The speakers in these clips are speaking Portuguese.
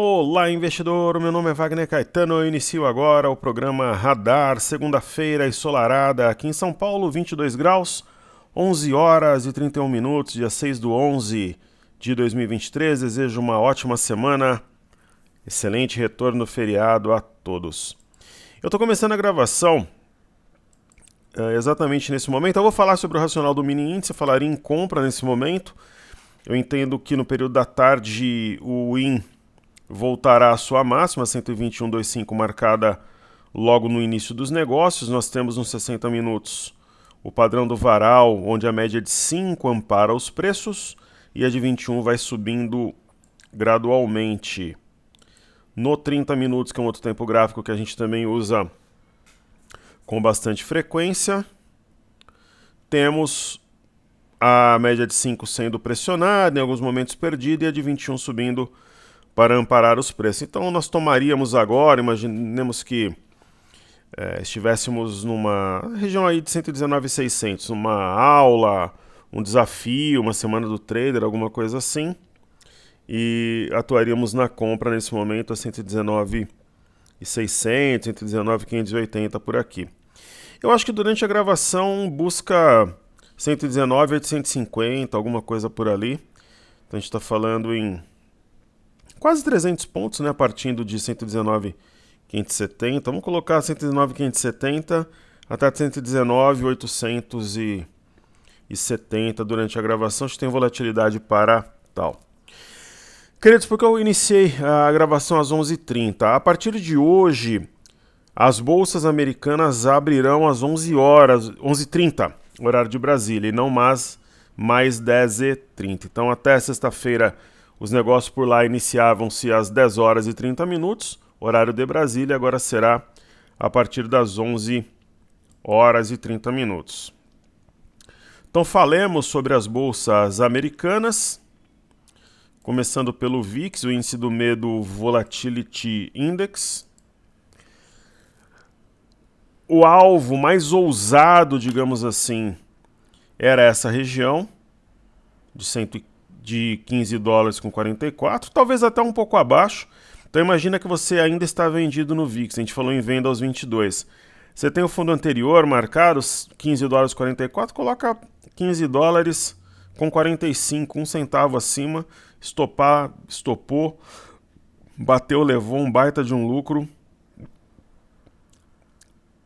Olá, investidor! Meu nome é Wagner Caetano. Eu inicio agora o programa Radar, segunda-feira ensolarada aqui em São Paulo, 22 graus, 11 horas e 31 minutos, dia 6/11 de 2023. Desejo uma ótima semana, excelente retorno feriado a todos. Eu estou começando a gravação exatamente nesse momento. Eu vou falar sobre o racional do mini índice, falaria em compra nesse momento. Eu entendo que no período da tarde o IN voltará à sua máxima, 121,25, marcada logo no início dos negócios. Nós temos nos 60 minutos o padrão do varal, onde a média de 5 ampara os preços e a de 21 vai subindo gradualmente. No 30 minutos, que é um outro tempo gráfico que a gente também usa com bastante frequência, temos a média de 5 sendo pressionada, em alguns momentos perdida, e a de 21 subindo para amparar os preços. Então nós tomaríamos agora, imaginemos que estivéssemos numa região aí de 119,600, uma aula, um desafio, uma semana do trader, alguma coisa assim, e atuaríamos na compra nesse momento a 119,600, 119,580 por aqui. Eu acho que durante a gravação busca 119,850, alguma coisa por ali. Então a gente está falando em quase 300 pontos, né, partindo de 119,570. Vamos colocar 119,570 até 119,870 durante a gravação. Acho que tem volatilidade para tal. Queridos, porque eu iniciei a gravação às 11h30. A partir de hoje, as bolsas americanas abrirão às 11 horas, 11h30, horário de Brasília, e não mais 10h30. Então, até sexta-feira, os negócios por lá iniciavam-se às 10 horas e 30 minutos, horário de Brasília, agora será a partir das 11 horas e 30 minutos. Então falemos sobre as bolsas americanas, começando pelo VIX, o índice do medo Volatility Index. O alvo mais ousado, digamos assim, era essa região de 15 dólares com 44, talvez até um pouco abaixo. Então imagina que você ainda está vendido no VIX, a gente falou em venda aos 22. Você tem o fundo anterior marcado, 15 dólares com 44, coloca 15 dólares com 45, um centavo acima, estopou, bateu, levou um baita de um lucro,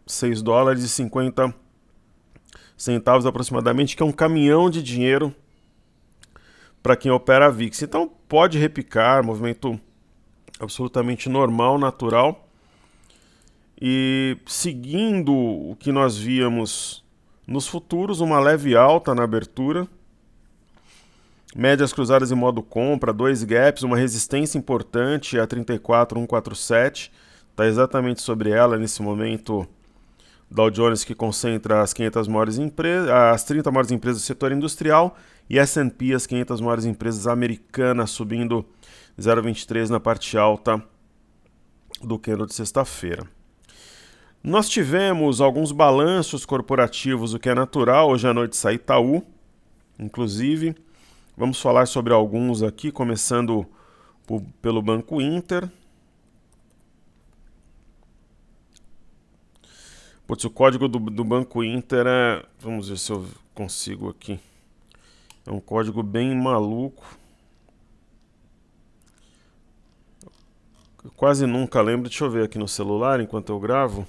6 dólares e 50 centavos aproximadamente, que é um caminhão de dinheiro para quem opera a VIX. Então pode repicar, movimento absolutamente normal, natural. E seguindo o que nós víamos nos futuros, uma leve alta na abertura. Médias cruzadas em modo compra, 2 gaps, uma resistência importante a 34,147. Está exatamente sobre ela nesse momento. Dow Jones, que concentra as 500 maiores empresas, as 30 maiores empresas do setor industrial, e S&P, as 500 maiores empresas americanas, subindo 0,23 na parte alta do candle de sexta-feira. Nós tivemos alguns balanços corporativos, o que é natural. Hoje à noite sai Itaú, inclusive. Vamos falar sobre alguns aqui, começando pelo Banco Inter. Putz, o código do Banco Inter é... Vamos ver se eu consigo aqui. É um código bem maluco. Eu quase nunca lembro. Deixa eu ver aqui no celular enquanto eu gravo.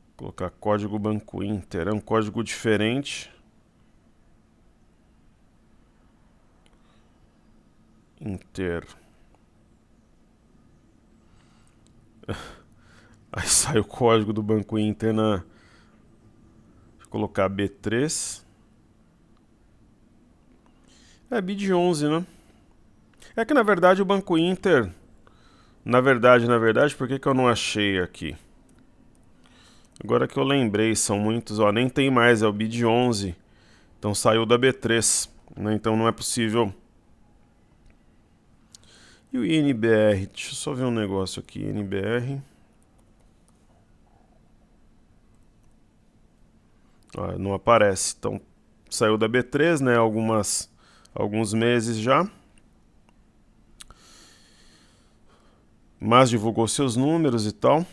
Vou colocar código Banco Inter. É um código diferente. Inter. Aí sai o código do Banco Inter na... Deixa eu colocar B3. É BID 11, né? É que na verdade o Banco Inter... Na verdade, por que eu não achei aqui? Agora que eu lembrei, são muitos, ó, nem tem mais, é o BID 11. Então saiu da B3, né? Então não é possível. E o INBR? Deixa eu só ver um negócio aqui, INBR... Não aparece, então saiu da B3, né, alguns meses já. mas divulgou seus números e tal.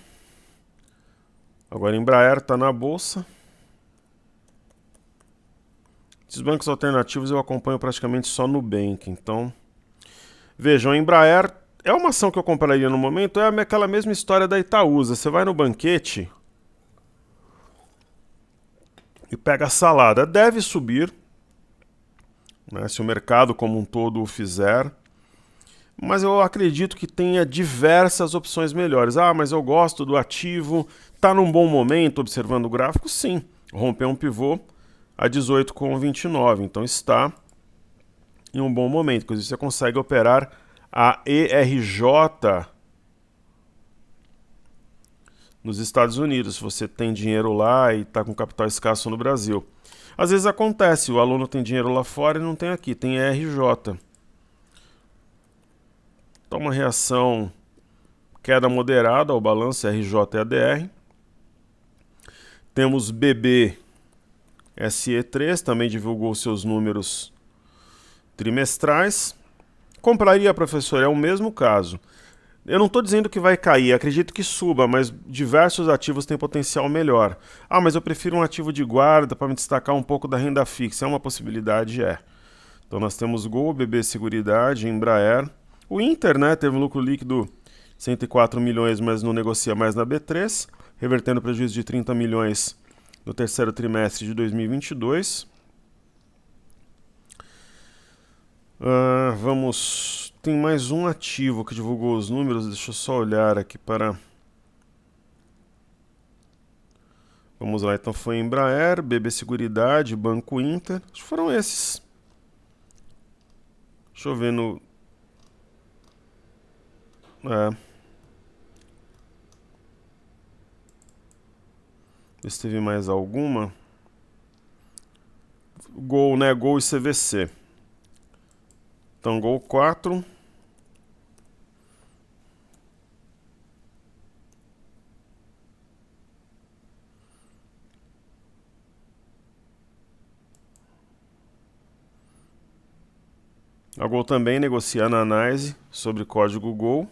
Agora a Embraer está na bolsa. Esses bancos alternativos eu acompanho praticamente só no Nubank, então... Vejam, a Embraer é uma ação que eu compraria no momento, é aquela mesma história da Itaúsa. Você vai no banquete e pega a salada. Deve subir, né, se o mercado como um todo o fizer, mas eu acredito que tenha diversas opções melhores. Ah, mas eu gosto do ativo, está num bom momento observando o gráfico? Sim, rompeu um pivô a 18,29, então está em um bom momento, inclusive você consegue operar a ERJ nos Estados Unidos, se você tem dinheiro lá e está com capital escasso no Brasil. Às vezes acontece, o aluno tem dinheiro lá fora e não tem aqui, tem ERJ. Então uma reação, queda moderada ao balanço RJ e ADR. Temos BB SE3, também divulgou seus números trimestrais. Compraria, professor, é o mesmo caso. Eu não estou dizendo que vai cair, acredito que suba, mas diversos ativos têm potencial melhor. Ah, mas eu prefiro um ativo de guarda para me destacar um pouco da renda fixa. É uma possibilidade? É. Então nós temos Gol, BB Seguridade, Embraer. O Inter, né, teve um lucro líquido 104 milhões, mas não negocia mais na B3, revertendo prejuízo de 30 milhões no terceiro trimestre de 2022. Tem mais um ativo que divulgou os números, deixa eu só olhar aqui para... Vamos lá, então foi Embraer, BB Seguridade, Banco Inter, acho que foram esses. Deixa eu ver no... Ver se teve mais alguma. Gol, né? Gol e CVC. Então, Gol 4. A Gol também negocia na análise sobre código Gol.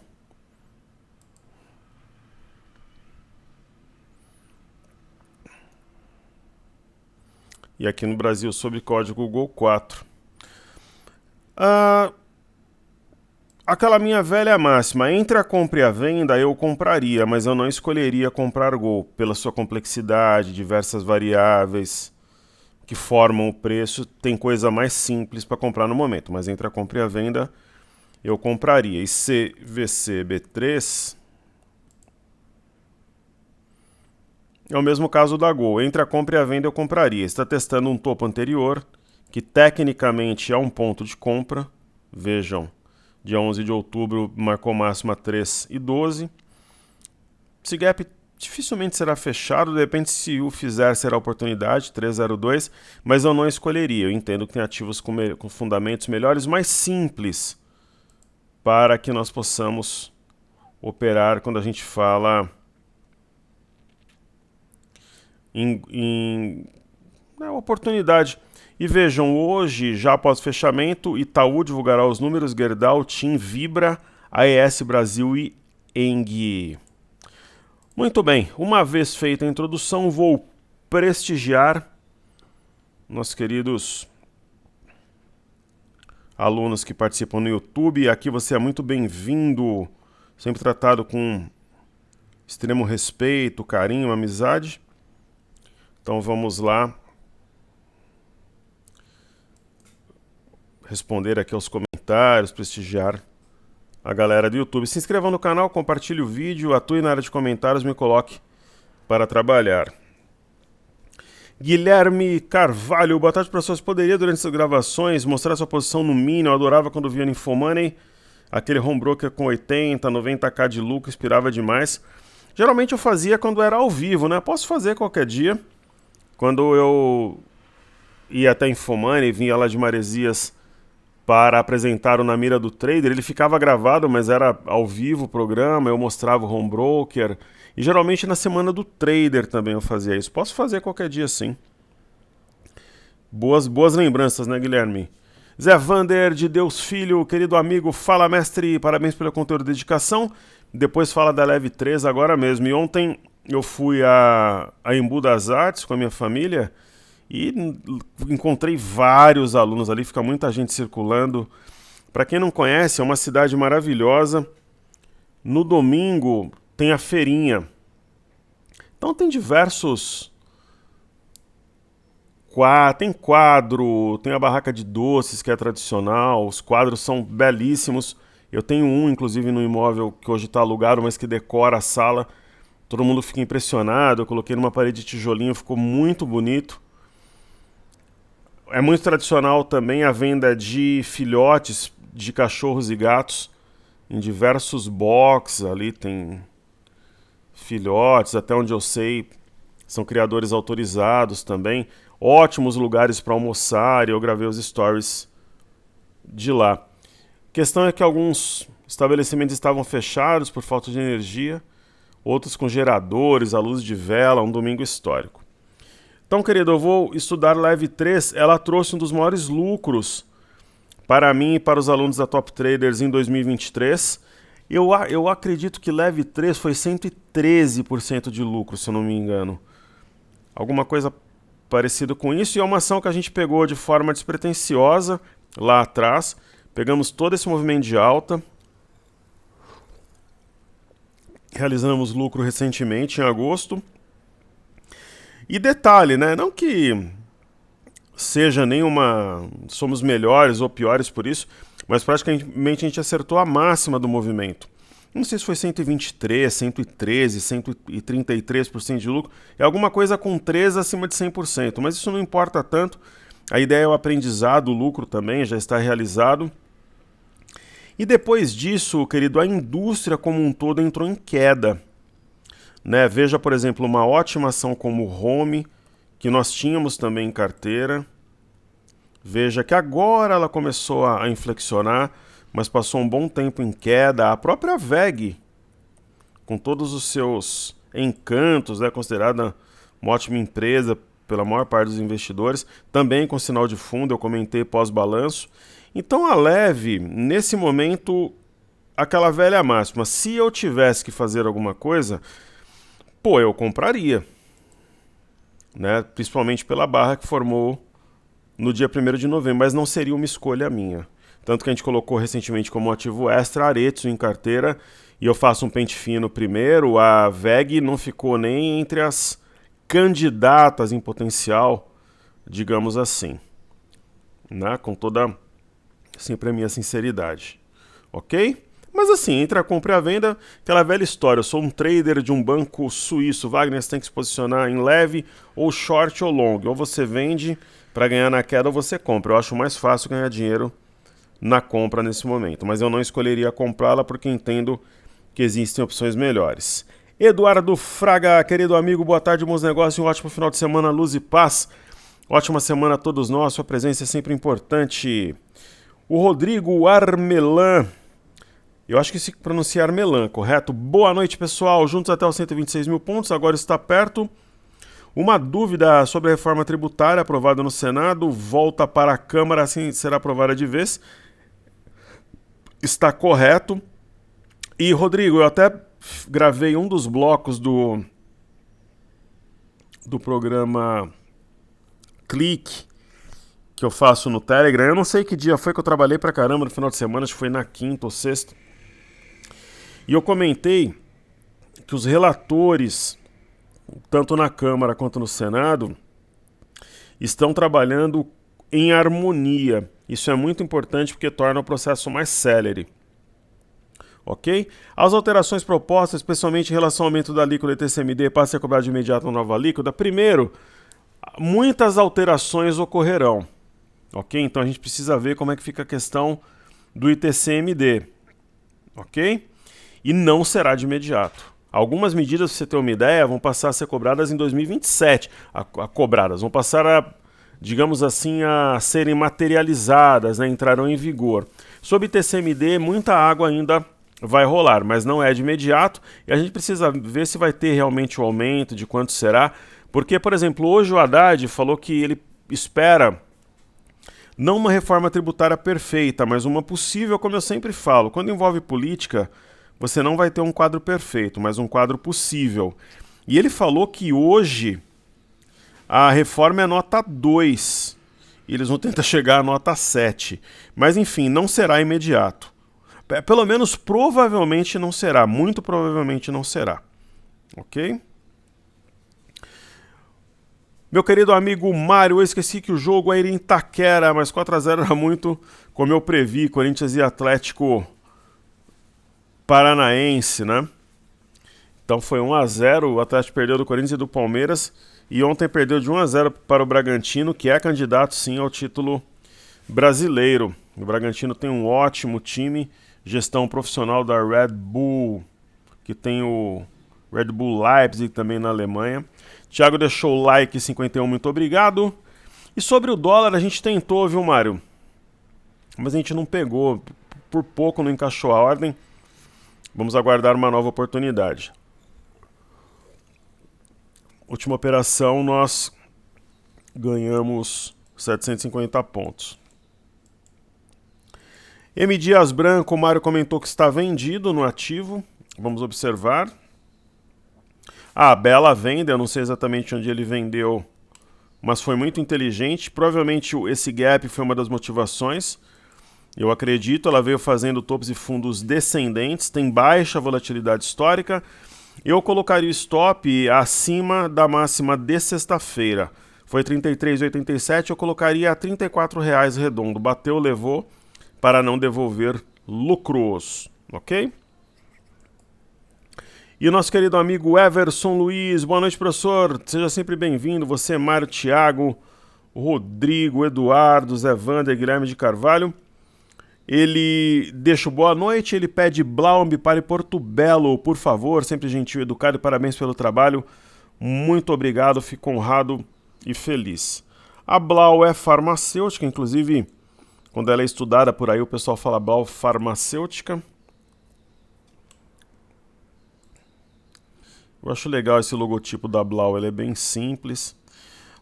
E aqui no Brasil sobre código Gol 4. Aquela minha velha máxima, entre a compra e a venda eu compraria, mas eu não escolheria comprar Gol, pela sua complexidade, diversas variáveis que formam o preço, tem coisa mais simples para comprar no momento, mas entre a compra e a venda eu compraria. E CVC B3 é o mesmo caso da Gol, entre a compra e a venda eu compraria. Está testando um topo anterior, que tecnicamente é um ponto de compra, vejam, dia 11 de outubro marcou máxima 3,12. Esse gap dificilmente será fechado, de repente se o fizer será oportunidade, 3,02, mas eu não escolheria. Eu entendo que tem ativos com fundamentos melhores, mais simples, para que nós possamos operar quando a gente fala em oportunidade. E vejam, hoje, já após fechamento, Itaú divulgará os números, Gerdau, TIM, Vibra, AES Brasil e Eng. Muito bem, uma vez feita a introdução, vou prestigiar nossos queridos alunos que participam no YouTube. Aqui você é muito bem-vindo, sempre tratado com extremo respeito, carinho, amizade. Então vamos lá responder aqui aos comentários, prestigiar a galera do YouTube. Se inscreva no canal, compartilhe o vídeo, atue na área de comentários, me coloque para trabalhar. Guilherme Carvalho, boa tarde, professor. Você poderia, durante essas gravações, mostrar sua posição no mini? Eu adorava quando via no Infomoney, aquele home broker com 80, 90k de lucro, inspirava demais. Geralmente eu fazia quando era ao vivo, né? Posso fazer qualquer dia. Quando eu ia até Infomoney, vinha lá de Maresias para apresentar o Na Mira do Trader, ele ficava gravado, mas era ao vivo o programa, eu mostrava o home broker, e geralmente na semana do trader também eu fazia isso. Posso fazer qualquer dia sim. Boas lembranças, né, Guilherme? Zé Vander de Deus Filho, querido amigo, fala mestre, parabéns pelo conteúdo e dedicação. depois fala da Leve 3 agora mesmo. E ontem eu fui a Embu das Artes com a minha família e encontrei vários alunos ali, fica muita gente circulando. Para quem não conhece, é uma cidade maravilhosa. No domingo tem a feirinha. Então tem diversos... Tem quadro, tem a barraca de doces que é tradicional, os quadros são belíssimos. Eu tenho um, inclusive, no imóvel que hoje está alugado, mas que decora a sala. Todo mundo fica impressionado. Eu coloquei numa parede de tijolinho, ficou muito bonito. É muito tradicional também a venda de filhotes de cachorros e gatos em diversos boxes. Ali tem filhotes, até onde eu sei, são criadores autorizados também. Ótimos lugares para almoçar, e eu gravei os stories de lá. A questão é que alguns estabelecimentos estavam fechados por falta de energia, outros com geradores, a luz de vela, um domingo histórico. Então, querido, eu vou estudar Leve 3. Ela trouxe um dos maiores lucros para mim e para os alunos da Top Traders em 2023. Eu acredito que Leve 3 foi 113% de lucro, se eu não me engano. Alguma coisa parecido com isso, e é uma ação que a gente pegou de forma despretensiosa lá atrás. Pegamos todo esse movimento de alta, realizamos lucro recentemente, em agosto. E detalhe, né? Não que seja somos melhores ou piores por isso, mas praticamente a gente acertou a máxima do movimento. Não sei se foi 123, 113, 133% de lucro. É alguma coisa com 3 acima de 100%, mas isso não importa tanto. A ideia é o aprendizado, o lucro também já está realizado. E depois disso, querido, a indústria como um todo entrou em queda. Né? Veja, por exemplo, uma ótima ação como o Home, que nós tínhamos também em carteira. Veja que agora ela começou a inflexionar, mas passou um bom tempo em queda. A própria VEG, com todos os seus encantos, né, considerada uma ótima empresa pela maior parte dos investidores, também com sinal de fundo, eu comentei pós-balanço. Então a Leve, nesse momento, aquela velha máxima, se eu tivesse que fazer alguma coisa, eu compraria, né, principalmente pela barra que formou no dia 1º de novembro, mas não seria uma escolha minha. Tanto que a gente colocou recentemente como ativo extra Aretsu em carteira, e eu faço um pente fino primeiro. A VEG não ficou nem entre as candidatas em potencial, digamos assim, né? Com toda sempre a minha sinceridade, ok? Mas assim, entre a compra e a venda, aquela velha história. Eu sou um trader de um banco suíço, Wagner, você tem que se posicionar em leve, ou short ou long. Ou você vende para ganhar na queda ou você compra. Eu acho mais fácil ganhar dinheiro na compra nesse momento, mas eu não escolheria comprá-la porque entendo que existem opções melhores. Eduardo Fraga, querido amigo, boa tarde, bons negócios, um ótimo final de semana, luz e paz. Ótima semana a todos nós, sua presença é sempre importante. O Rodrigo Armelan, eu acho que se pronuncia Armelan, correto? Boa noite, pessoal, juntos até os 126 mil pontos, agora está perto. Uma dúvida sobre a reforma tributária aprovada no Senado, volta para a Câmara, assim será aprovada de vez. Está correto. E, Rodrigo, eu até gravei um dos blocos do programa Clique que eu faço no Telegram. Eu não sei que dia foi que eu trabalhei pra caramba no final de semana, acho que foi na quinta ou sexta. E eu comentei que os relatores, tanto na Câmara quanto no Senado, estão trabalhando em harmonia. Isso é muito importante porque torna o processo mais célere. Ok? As alterações propostas, especialmente em relação ao aumento da alíquota do ITCMD, para ser cobrado de imediato uma nova alíquota. Primeiro, muitas alterações ocorrerão. Ok? Então a gente precisa ver como é que fica a questão do ITCMD. Ok? E não será de imediato. Algumas medidas, para você ter uma ideia, vão passar a ser cobradas em 2027. Vão passar a, digamos assim, a serem materializadas, né? Entrarão em vigor. Sobre ITCMD, muita água ainda vai rolar, mas não é de imediato. E a gente precisa ver se vai ter realmente o aumento, de quanto será. Porque, por exemplo, hoje o Haddad falou que ele espera não uma reforma tributária perfeita, mas uma possível, como eu sempre falo, quando envolve política, você não vai ter um quadro perfeito, mas um quadro possível. E ele falou que hoje a reforma é nota 2. E eles vão tentar chegar à nota 7. Mas enfim, não será imediato. Pelo menos provavelmente não será. Muito provavelmente não será. Ok? Meu querido amigo Mário, eu esqueci que o jogo era em Itaquera, mas 4-0 era muito como eu previ, Corinthians e Atlético Paranaense, né? Então foi 1-0, o Atlético perdeu do Corinthians e do Palmeiras, e ontem perdeu de 1-0 para o Bragantino, que é candidato sim ao título brasileiro. O Bragantino tem um ótimo time, gestão profissional da Red Bull, que tem o Red Bull Leipzig também na Alemanha. Thiago deixou o like 51, muito obrigado. E sobre o dólar a gente tentou, viu, Mário? Mas a gente não pegou, por pouco não encaixou a ordem. Vamos aguardar uma nova oportunidade. Última operação nós ganhamos 750 pontos. M. Dias Branco, o Mário comentou que está vendido no ativo. Vamos observar. Bela venda, eu não sei exatamente onde ele vendeu, mas foi muito inteligente. Provavelmente esse gap foi uma das motivações. Eu acredito, ela veio fazendo topos e fundos descendentes, tem baixa volatilidade histórica. Eu colocaria o stop acima da máxima de sexta-feira. Foi 33,87, eu colocaria a R$ 34,00 redondo. Bateu, levou, para não devolver lucros, ok? E o nosso querido amigo Everson Luiz, boa noite, professor, seja sempre bem-vindo. Você, Mário, Thiago, Rodrigo, Eduardo, Zé Wander, Guilherme de Carvalho. Ele deixa o boa noite, ele pede Blau, Ambipar e Porto Belo, por favor, sempre gentil e educado, parabéns pelo trabalho, muito obrigado, fico honrado e feliz. A Blau é farmacêutica, inclusive, quando ela é estudada por aí, o pessoal fala Blau farmacêutica. Eu acho legal esse logotipo da Blau, ele é bem simples.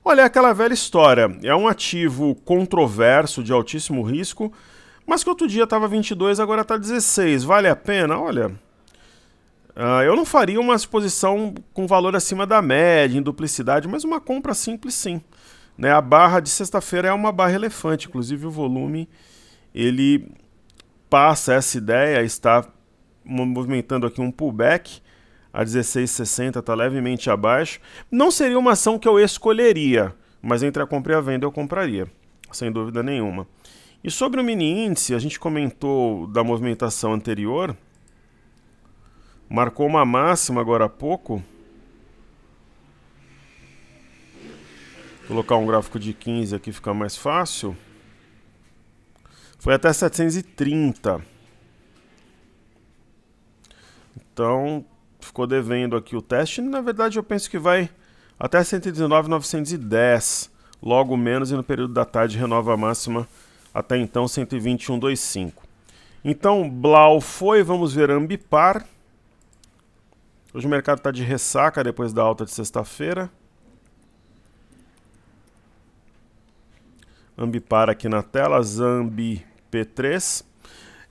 Olha, é aquela velha história, é um ativo controverso, de altíssimo risco, mas que outro dia estava 22, agora está 16. Vale a pena? Olha, eu não faria uma exposição com valor acima da média, em duplicidade, mas uma compra simples sim. Né? A barra de sexta-feira é uma barra elefante, inclusive o volume, ele passa essa ideia, está movimentando aqui um pullback, a 16,60 está levemente abaixo. Não seria uma ação que eu escolheria, mas entre a compra e a venda eu compraria, sem dúvida nenhuma. E sobre o mini índice, a gente comentou da movimentação anterior, marcou uma máxima agora há pouco. Vou colocar um gráfico de 15 aqui, fica mais fácil. Foi até 730. Então, ficou devendo aqui o teste. Na verdade, eu penso que vai até 119,910. Logo menos, e no período da tarde renova a máxima até então 121,25. Então, Blau foi, vamos ver Ambipar. Hoje o mercado está de ressaca depois da alta de sexta-feira. Ambipar aqui na tela, Zambi P3.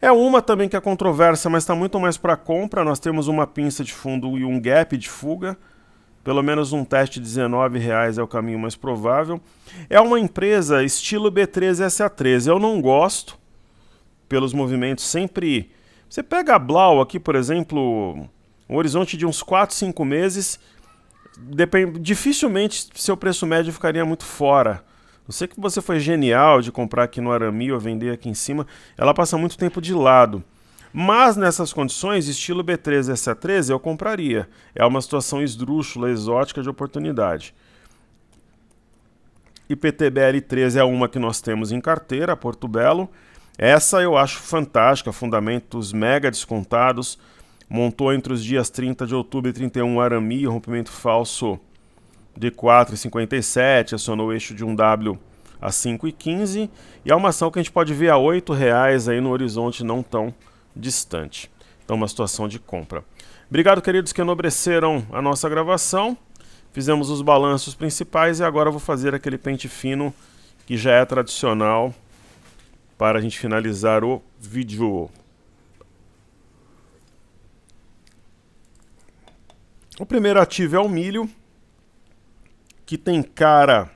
É uma também que é controversa, mas está muito mais para compra. Nós temos uma pinça de fundo e um gap de fuga. Pelo menos um teste de R$19 é o caminho mais provável. É uma empresa estilo B13SA13. Eu não gosto pelos movimentos sempre... Você pega a Blau aqui, por exemplo, um horizonte de uns 4, 5 meses, dificilmente seu preço médio ficaria muito fora. Não sei que você foi genial de comprar aqui no Arami ou vender aqui em cima, ela passa muito tempo de lado. Mas nessas condições, estilo B13 SA13, eu compraria. É uma situação esdrúxula, exótica de oportunidade. IPTBL13 é uma que nós temos em carteira, Porto Belo. Essa eu acho fantástica, fundamentos mega descontados. Montou entre os dias 30 de outubro e 31 Arami, rompimento falso de 4,57, acionou o eixo de 1W a 5,15. E é uma ação que a gente pode ver a R$8 aí no horizonte não tão distante. Então, uma situação de compra. Obrigado, queridos, que enobreceram a nossa gravação. Fizemos os balanços principais e agora eu vou fazer aquele pente fino que já é tradicional para a gente finalizar o vídeo. O primeiro ativo é o milho, que tem cara,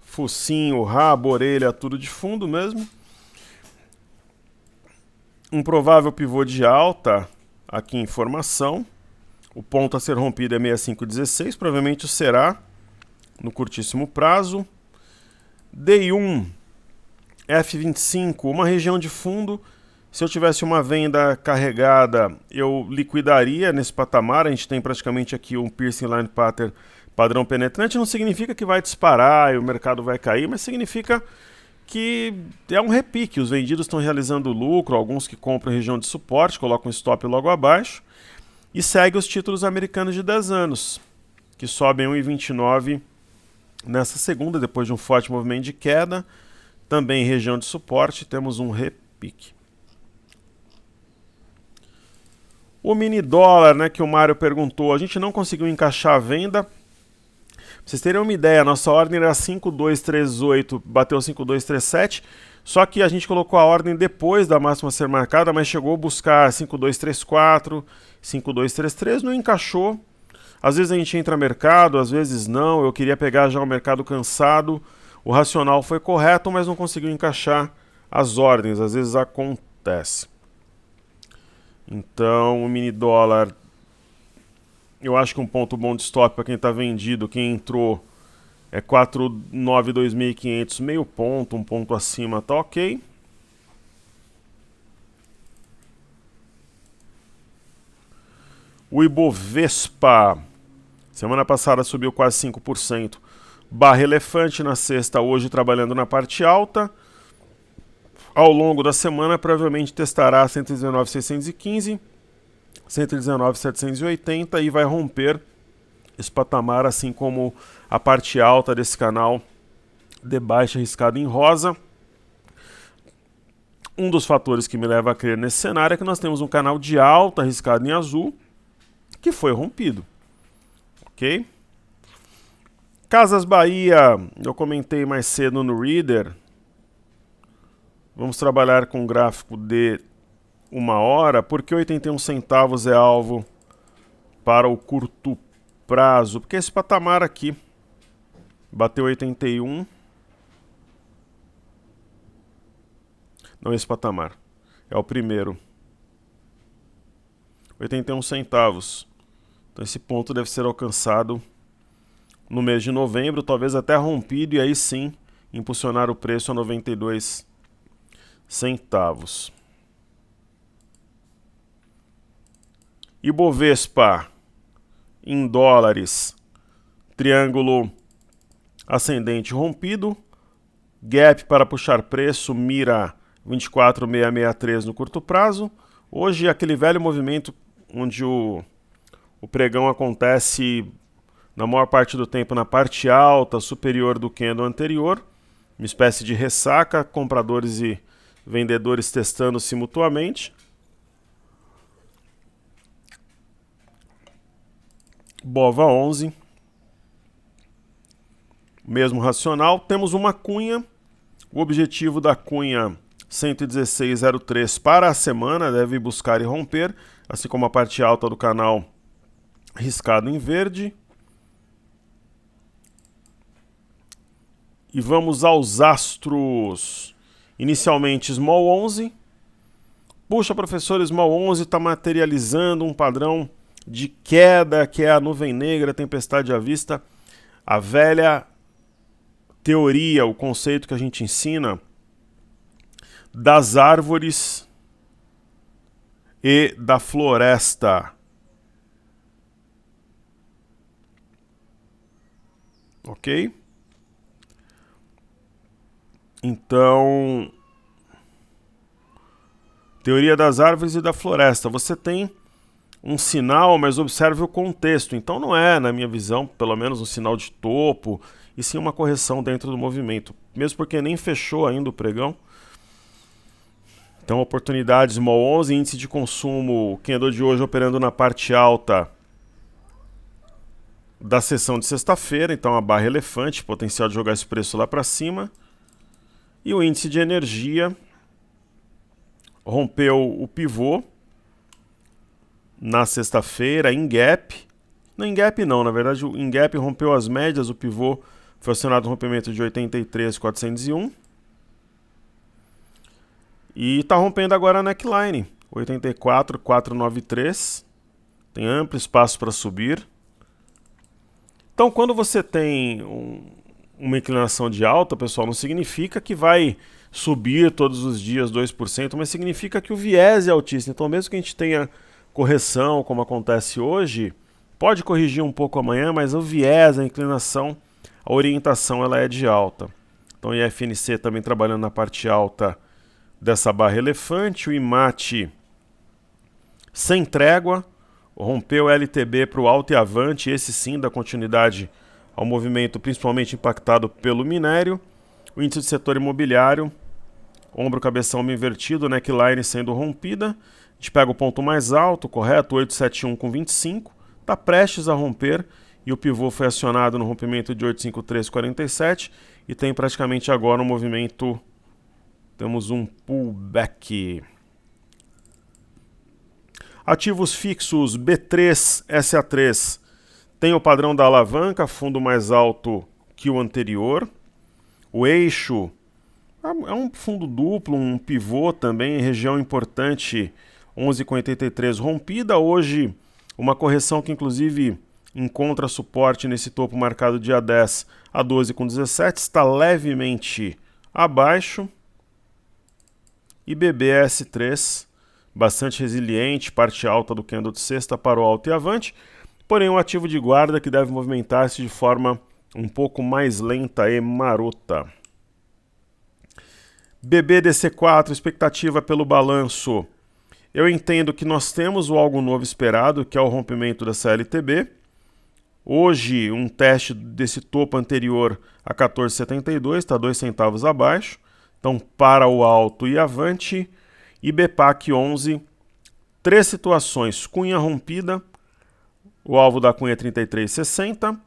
focinho, rabo, orelha, tudo de fundo mesmo. Um provável pivô de alta aqui em formação. O ponto a ser rompido é 65,16, provavelmente será no curtíssimo prazo. Day1, F25, uma região de fundo. Se eu tivesse uma venda carregada, eu liquidaria nesse patamar. A gente tem praticamente aqui um piercing line pattern padrão penetrante. Não significa que vai disparar e o mercado vai cair, mas significa que é um repique. Os vendidos estão realizando lucro, alguns que compram região de suporte, colocam stop logo abaixo. E segue os títulos americanos de 10 anos, que sobem 1,29 nessa segunda, depois de um forte movimento de queda. Também em região de suporte, temos um repique. O mini dólar, né, que o Mário perguntou, a gente não conseguiu encaixar a venda. Pra vocês terem uma ideia, a nossa ordem era 5,238, bateu 5,237, só que a gente colocou a ordem depois da máxima ser marcada, mas chegou a buscar 5,234, 5,233, não encaixou. Às vezes a gente entra no mercado, às vezes não, eu queria pegar já o mercado cansado, o racional foi correto, mas não conseguiu encaixar as ordens, às vezes acontece. Então o mini dólar, eu acho que um ponto bom de stop para quem está vendido, quem entrou, é 492.500, meio ponto, um ponto acima, tá ok. O Ibovespa, semana passada subiu quase 5%. Barra elefante na sexta, hoje trabalhando na parte alta. Ao longo da semana, provavelmente testará 119.615, 119.780 e vai romper esse patamar, assim como a parte alta desse canal de baixa riscado em rosa. Um dos fatores que me leva a crer nesse cenário é que nós temos um canal de alta riscado em azul que foi rompido. Ok? Casas Bahia, eu comentei mais cedo no Reader. Vamos trabalhar com um gráfico de 1 hora. Por que 81 centavos é alvo para o curto prazo? Porque esse patamar aqui bateu 81. Não, esse patamar. É o primeiro. 81 centavos. Então esse ponto deve ser alcançado no mês de novembro, talvez até rompido, e aí sim impulsionar o preço a 92 centavos. Ibovespa em dólares, triângulo ascendente rompido, gap para puxar preço, mira 24.663 no curto prazo. Hoje aquele velho movimento onde o pregão acontece na maior parte do tempo na parte alta, superior do candle anterior, uma espécie de ressaca, compradores e vendedores testando-se mutuamente. BOVA 11, mesmo racional. Temos uma cunha, o objetivo da cunha 116,03 para a semana, deve buscar e romper, assim como a parte alta do canal riscado em verde. E vamos aos astros. Inicialmente, Small 11. Puxa, professor, Small 11 está materializando um padrão de queda, que é a nuvem negra, tempestade à vista. A velha teoria, o conceito que a gente ensina das árvores e da floresta. Ok? Então, teoria das árvores e da floresta. Você tem um sinal, mas observe o contexto. Então não é, na minha visão, pelo menos um sinal de topo, e sim uma correção dentro do movimento. Mesmo porque nem fechou ainda o pregão. Então, oportunidade Small 11, índice de consumo, quem andou de hoje operando na parte alta da sessão de sexta-feira. Então, a barra elefante, potencial de jogar esse preço lá para cima. E o índice de energia rompeu o pivô na sexta-feira em gap, No Ingap não, na verdade o Ingap rompeu as médias, o pivô foi acionado no rompimento de 83.401 e está rompendo agora a neckline, 84.493, tem amplo espaço para subir. Então quando você tem uma inclinação de alta, pessoal, não significa que vai subir todos os dias 2%, mas significa que o viés é altíssimo. Então mesmo que a gente tenha correção, como acontece hoje, pode corrigir um pouco amanhã, mas o viés, a inclinação, a orientação ela é de alta. Então o IFNC também trabalhando na parte alta dessa barra elefante, o IMAT sem trégua, rompeu o LTB para o alto e avante, esse sim dá continuidade ao movimento principalmente impactado pelo minério. O índice do setor imobiliário, ombro cabeção invertido, neckline sendo rompida. A gente pega o ponto mais alto, correto, 871,25, está prestes a romper e o pivô foi acionado no rompimento de 853,47 e tem praticamente agora um movimento, temos um pullback. Ativos fixos B3, SA3, tem o padrão da alavanca, fundo mais alto que o anterior. O eixo é um fundo duplo, um pivô também, região importante, 11,83 rompida. Hoje, uma correção que inclusive encontra suporte nesse topo marcado dia 10 a 12,17, está levemente abaixo. E BBS3, bastante resiliente, parte alta do candle de sexta para o alto e avante, porém um ativo de guarda que deve movimentar-se de forma um pouco mais lenta e marota. BBDC4, expectativa pelo balanço. Eu entendo que nós temos o algo novo esperado, que é o rompimento da CLTB. Hoje, um teste desse topo anterior a 14,72, está 2 centavos abaixo. Então, para o alto e avante. E BPAC 11, 3 situações, cunha rompida, o alvo da cunha é 33,60,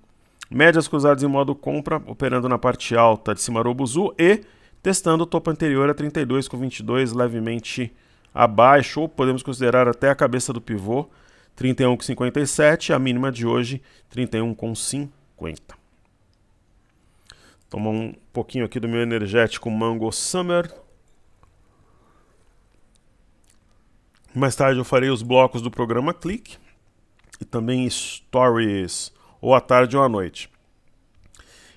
médias cruzadas em modo compra, operando na parte alta de Cimarobuzu e testando o topo anterior a 32,22, levemente abaixo, ou podemos considerar até a cabeça do pivô, 31,57, a mínima de hoje, 31,50. Toma um pouquinho aqui do meu energético Mango Summer. Mais tarde eu farei os blocos do programa Click e também Stories, ou à tarde ou à noite.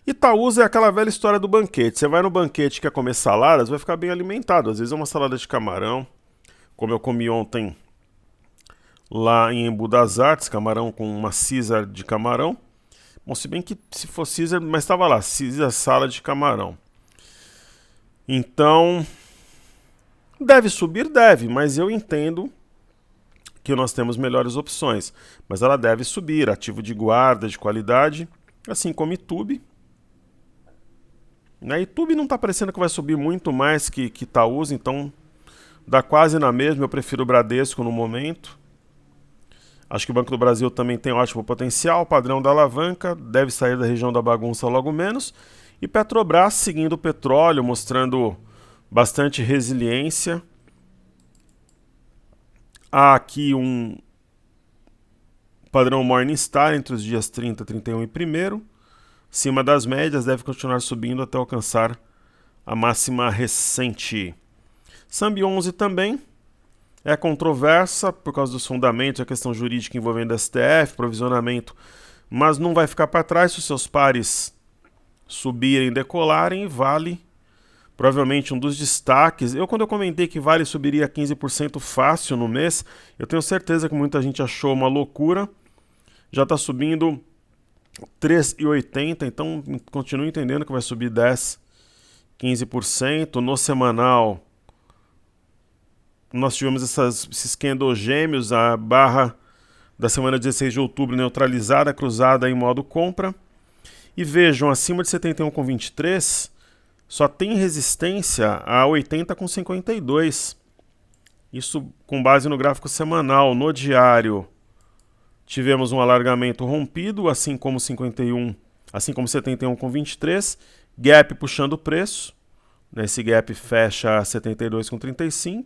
Itaúsa é aquela velha história do banquete. Você vai no banquete e quer comer saladas, vai ficar bem alimentado. Às vezes é uma salada de camarão, como eu comi ontem lá em Embu das Artes, camarão com uma Caesar de camarão. Bom, se bem que se for Caesar, mas estava lá, Caesar salada de camarão. Então, deve subir? Deve, mas eu entendo que nós temos melhores opções. Mas ela deve subir, ativo de guarda, de qualidade, assim como Itube. Na Itube não está parecendo que vai subir muito mais que Itaúsa, então dá quase na mesma, eu prefiro o Bradesco no momento. Acho que o Banco do Brasil também tem ótimo potencial, padrão da alavanca, deve sair da região da bagunça logo menos. E Petrobras seguindo o petróleo, mostrando bastante resiliência. Há aqui um padrão Morningstar entre os dias 30, 31 e 1º. Acima das médias, deve continuar subindo até alcançar a máxima recente. Sambi 11 também é controversa por causa dos fundamentos, a questão jurídica envolvendo STF, provisionamento, mas não vai ficar para trás se os seus pares subirem, decolarem, e Vale, provavelmente um dos destaques. Quando eu comentei que Vale subiria 15% fácil no mês, eu tenho certeza que muita gente achou uma loucura. Já está subindo 3,80, então continuo entendendo que vai subir 10, 15%. No semanal, nós tivemos esses candles gêmeos, a barra da semana 16 de outubro neutralizada, cruzada em modo compra. E vejam, acima de 71,23, só tem resistência a 80,52. Isso com base no gráfico semanal. No diário, tivemos um alargamento rompido, assim como 51, assim como 71,23, gap puxando o preço. Esse gap fecha a 72,35,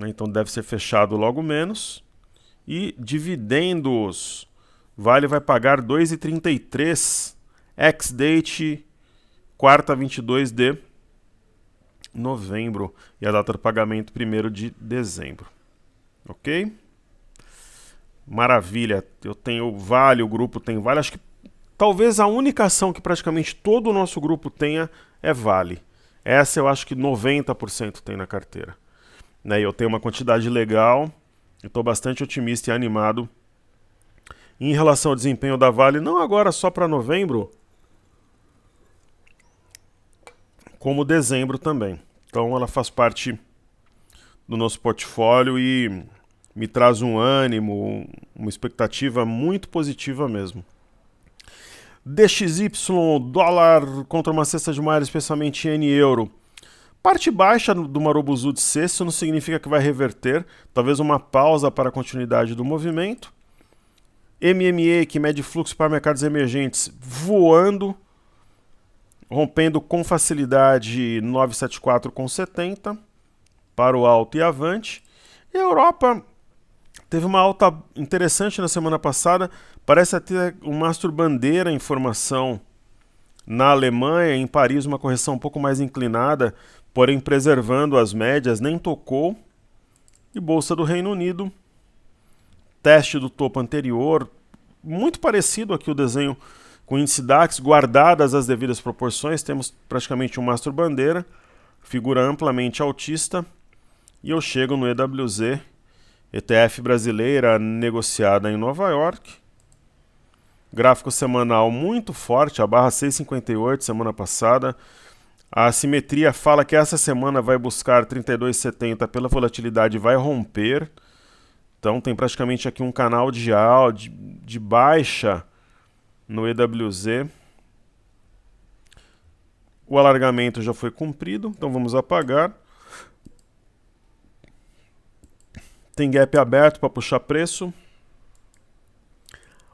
então deve ser fechado logo menos. E dividendos Vale vai pagar 2,33, ex-date quarta 22 de novembro e a data do pagamento 1º de dezembro. Ok? Maravilha. Eu tenho Vale, o grupo tem Vale. Acho que talvez a única ação que praticamente todo o nosso grupo tenha é Vale. Essa eu acho que 90% tem na carteira. Né? Eu tenho uma quantidade legal. Estou bastante otimista e animado em relação ao desempenho da Vale, não agora só para novembro, como dezembro também. Então ela faz parte do nosso portfólio e me traz um ânimo, uma expectativa muito positiva mesmo. DXY, dólar contra uma cesta de moeda, especialmente ien e euro. Parte baixa do Marubozu de sexta, isso não significa que vai reverter, talvez uma pausa para a continuidade do movimento. MME, que mede fluxo para mercados emergentes, voando, rompendo com facilidade 974,70 para o alto e avante. E a Europa teve uma alta interessante na semana passada, parece ter um mastro bandeira em formação na Alemanha, em Paris uma correção um pouco mais inclinada, porém preservando as médias, nem tocou. E Bolsa do Reino Unido, teste do topo anterior, muito parecido aqui o desenho com o índice DAX, guardadas as devidas proporções, temos praticamente um mastro bandeira, figura amplamente altista, e eu chego no EWZ, ETF brasileira negociada em Nova York. Gráfico semanal muito forte, a barra 6,58 semana passada. A assimetria fala que essa semana vai buscar 32,70 pela volatilidade e vai romper. Então tem praticamente aqui um canal de baixa no EWZ. O alargamento já foi cumprido, então vamos apagar. Tem gap aberto para puxar preço.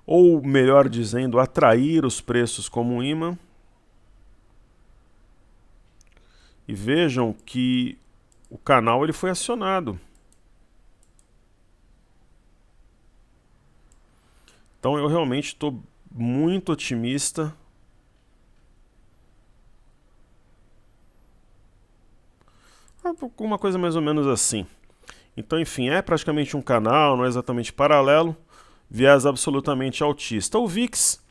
Ou melhor dizendo, atrair os preços como um imã. E vejam que o canal ele foi acionado. Então eu realmente estou muito otimista. Uma coisa mais ou menos assim. Então, enfim, é praticamente um canal, não é exatamente paralelo, viés absolutamente altista. O VIX,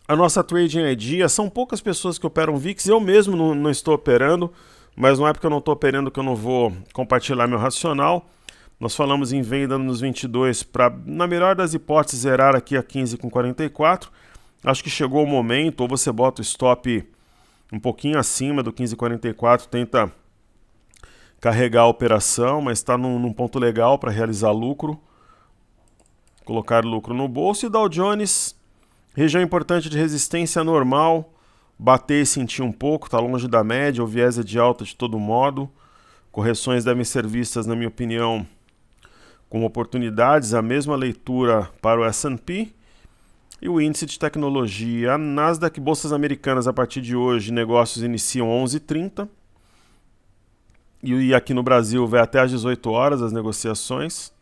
a nossa Trading ID, são poucas pessoas que operam VIX, eu mesmo não estou operando, mas não é porque eu não estou operando que eu não vou compartilhar meu racional. Nós falamos em venda nos 22 para, na melhor das hipóteses, zerar aqui a 15,44. Acho que chegou o momento, ou você bota o stop um pouquinho acima do 15,44, tenta carregar a operação, mas está num ponto legal para realizar lucro, colocar lucro no bolso. E Dow Jones, região importante de resistência normal, bater e sentir um pouco, está longe da média, o viés é de alta de todo modo. Correções devem ser vistas, na minha opinião, com oportunidades, a mesma leitura para o S&P. E o índice de tecnologia, a Nasdaq, bolsas americanas, a partir de hoje, negócios iniciam 11h30. E aqui no Brasil vai até às 18 horas as negociações.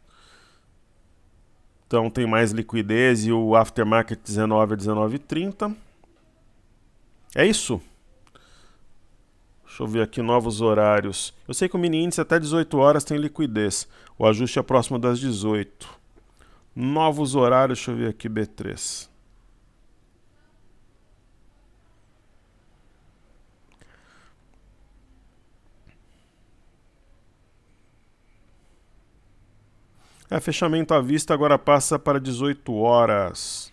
Então tem mais liquidez e o aftermarket 19 a 19h30. É isso. Deixa eu ver aqui novos horários. Eu sei que o mini índice até 18 horas tem liquidez. O ajuste é próximo das 18. Novos horários, deixa eu ver aqui B3. Fechamento à vista agora passa para 18 horas.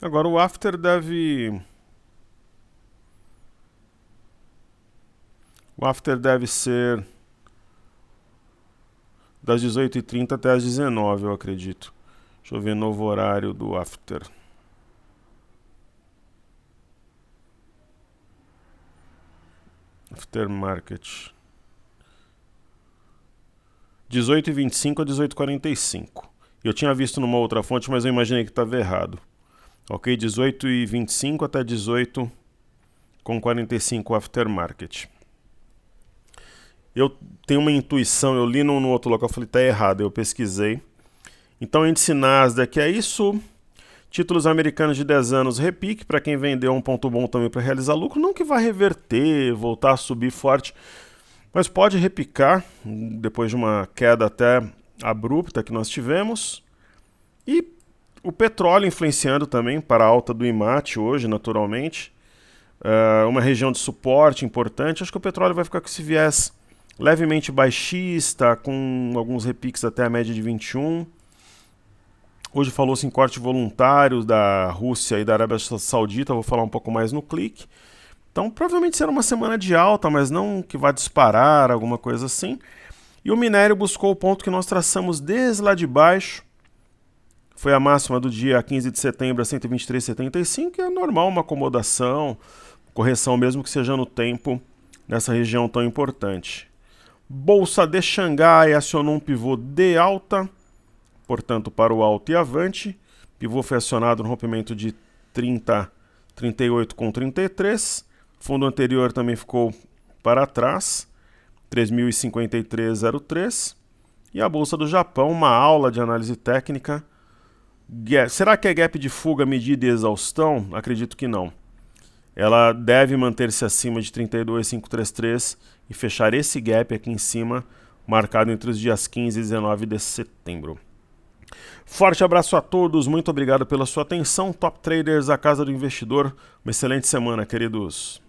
Agora o after deve... O after deve ser das 18h30 até as 19h, eu acredito. Deixa eu ver novo horário do after. Aftermarket. 18h25 a 18h45. Eu tinha visto numa outra fonte, mas eu imaginei que estava errado. Ok, 18h25 até 18h45 aftermarket. eu tenho uma intuição, eu li no outro local, eu falei, tá errado, eu pesquisei. Então, índice Nasdaq é isso. Títulos americanos de 10 anos, repique, para quem vendeu um ponto bom também para realizar lucro. Não que vai reverter, voltar a subir forte, mas pode repicar depois de uma queda até abrupta que nós tivemos. E o petróleo influenciando também para a alta do IMAT hoje, naturalmente. Uma região de suporte importante. Acho que o petróleo vai ficar com esse viés levemente baixista, com alguns repiques até a média de 21. Hoje falou-se em corte voluntário da Rússia e da Arábia Saudita, vou falar um pouco mais no clique. Então, provavelmente será uma semana de alta, mas não que vá disparar, alguma coisa assim. E o minério buscou o ponto que nós traçamos desde lá de baixo. Foi a máxima do dia 15 de setembro a 123,75, que é normal, uma acomodação, correção mesmo que seja no tempo, nessa região tão importante. Bolsa de Xangai acionou um pivô de alta, portanto para o alto e avante. Pivô foi acionado no rompimento de 38 com 33. Fundo anterior também ficou para trás, 3.053,03. E a Bolsa do Japão, uma aula de análise técnica. Será que é gap de fuga medida e exaustão? Acredito que não. Ela deve manter-se acima de 32,533 e fechar esse gap aqui em cima, marcado entre os dias 15 e 19 de setembro. Forte abraço a todos, muito obrigado pela sua atenção. Top Traders, a casa do investidor. Uma excelente semana, queridos.